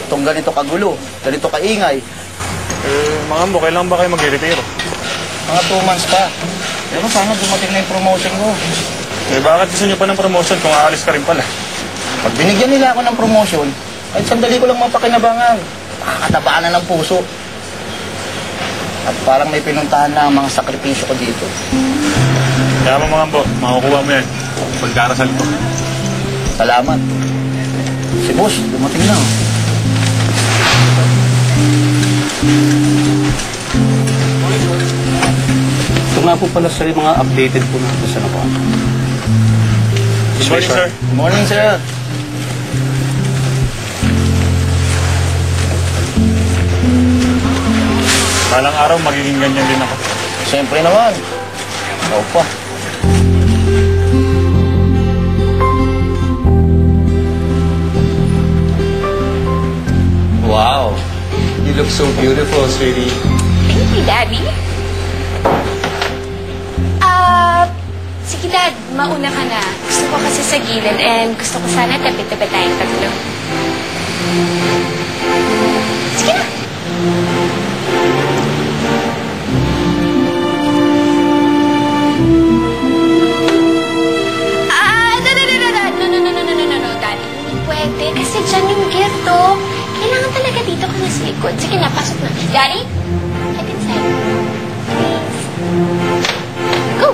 itong ganito kagulo, ganito kaingay. Mga ambo, kailan ba kayo mag-retiro? Mga 2 months pa. Pero sana dumating na yung promotion ko. Bakit gusto nyo pa ng promotion kung aalis ka rin pala? Pag binigyan nila ako ng promotion, kahit sandali ko lang mapakinabangan, makakatabaan na ng puso. At parang may pinuntahan na ang mga sakripisyo ko dito. Kaya mga ambo, makukuha mo yan. Pagdarasal ko. Salamat. Si boss, dumating na. Ito nga po pala sir, yung mga updated po natin sa nakuha. Good morning, sir. Good morning, sir. Balang araw, magiging ganyan din ako. Siyempre naman. Opo. Wow, you look so beautiful, sweetie. Thank you, Daddy. Sige, Dad. Mauna ka na. Gusto ko kasi sa gilid and gusto ko sana tabi-tabi tayong tatlo. Sige na. No, Daddy. Hindi pwede. Kasi dyan yung gift, oh. Kailangan talaga dito ka na sa likod. Sige na, pasok na. Daddy, get inside. Please. Go!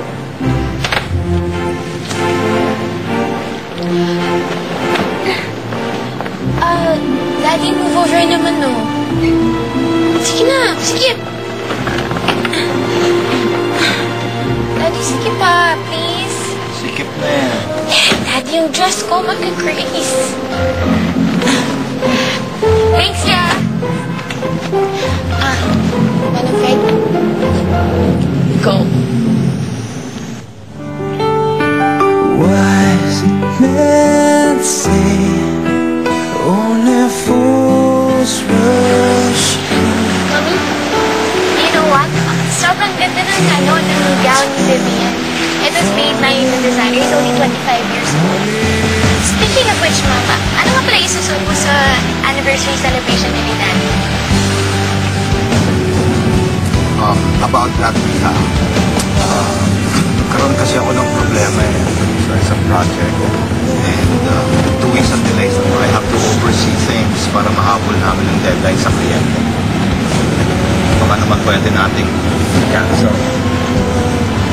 Daddy, move over naman, no. Sige na, sige. Daddy, sige pa, please. Sikip na yan. Daddy, yung dress ko, magka-crease. Thanks, ya. Manong Fred? Go. Was meant to say only fools rush. Mommy, you know what? Sobrang ganda ng gown ni Vivian. It was made by the designer. He's only 25 years old. Speaking of which, Mama, ano nga pala isusuot mo sa anniversary celebration ni Daddy? About that, nagkaroon kasi ako ng problema sa isang project. And 2 weeks ang delay, so I have to oversee things para mahabol namin ang deadline sa kliyente. Baka naman pwede nating cancel.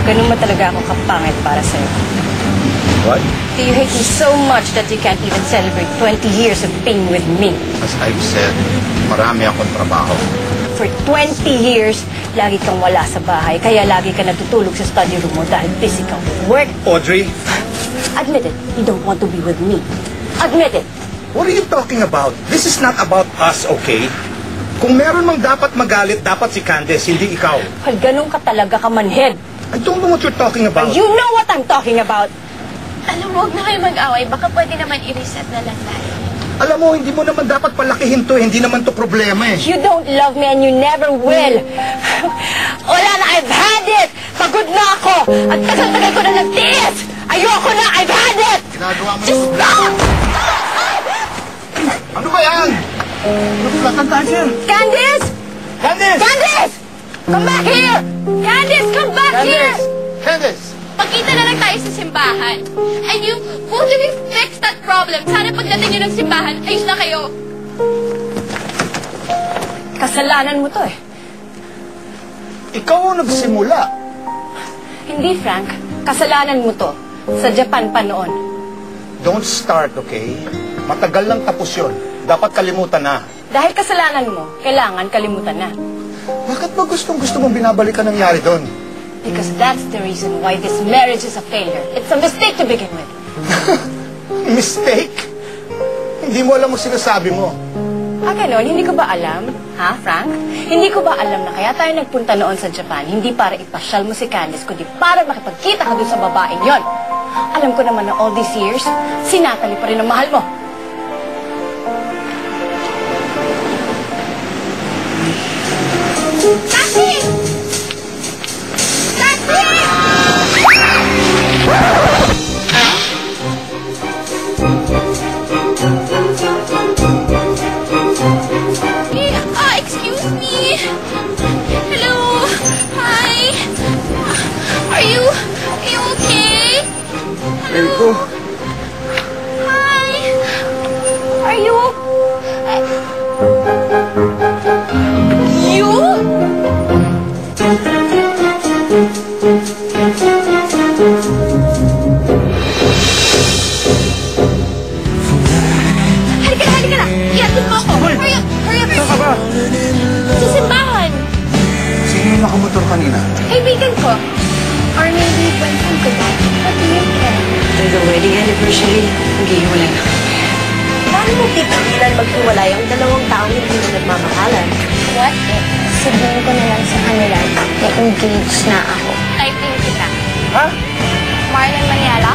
Ganun ba talaga ako kapangit para sa'yo? What? Do you hate me so much that you can't even celebrate 20 years of being with me? As I've said, marami akong trabaho. For 20 years, lagi kang wala sa bahay, kaya lagi ka natutulog sa study room mo dahil busy kang with work. Audrey? Admit it, you don't want to be with me. Admit it. What are you talking about? This is not about us, okay? Kung meron mang dapat magalit, dapat si Candace, hindi ikaw. Well, ganun ka talaga kamanhid. I don't know what you're talking about. You know what I'm talking about. Alam mo, huwag na kayo mag-away. Baka pwede naman i-reset na lang tayo. Alam mo, hindi mo naman dapat palakihin to, hindi naman to problema eh. You don't love me and you never will. Wala na, I've had it! Pagod na ako! At tagal-tagal ko na nagtiis! Ayoko na, I've had it! Ginagawa mo. Just stop! Ano ba yan? Nagplatandaan siya. Candice! Candace! Candice! Come back here! Candice, come back here! Candace! Magkita na lang tayo sa simbahan. And you both of you fix that problem. Sana pagdating nyo ng simbahan, ayos na kayo. Kasalanan mo to eh. Ikaw ang nagsimula. Hindi, Frank. Kasalanan mo to. Sa Japan pa noon. Don't start, okay? Matagal lang tapos yun. Dapat kalimutan na. Dahil kasalanan mo, kailangan kalimutan na. Bakit ba gustong-gusto mong binabalikan ang nangyari doon? Because that's the reason why this marriage is a failure. It's a mistake to begin with. Mistake? Hindi mo alam mo sinasabi mo. Ganon? Hindi ko ba alam? Ha, Frank? Hindi ko ba alam na kaya tayo nagpunta noon sa Japan, hindi para ipasyal mo si Candice, kundi para makipagkita ka dun sa babaeng yon. Alam ko naman na all these years, si Natalie pa rin ang mahal mo. Taxi! Taxi! Hatid mo ako. Hurry up! Hurry up! Saan ka ba? Sa simbahan. Sino yung nakamotor kanina? Kaibigan ko. Or maybe boyfriend ko ba? What do you care? After the wedding anniversary, maghihiwalay na kami. Paano mo pipigilan maghiwalay ang dalawang taong hindi mo nagmamahalan? What if sabihin ko na lang sa kanila na engaged na ako? Typing kita. Ha? Marlon Maniala?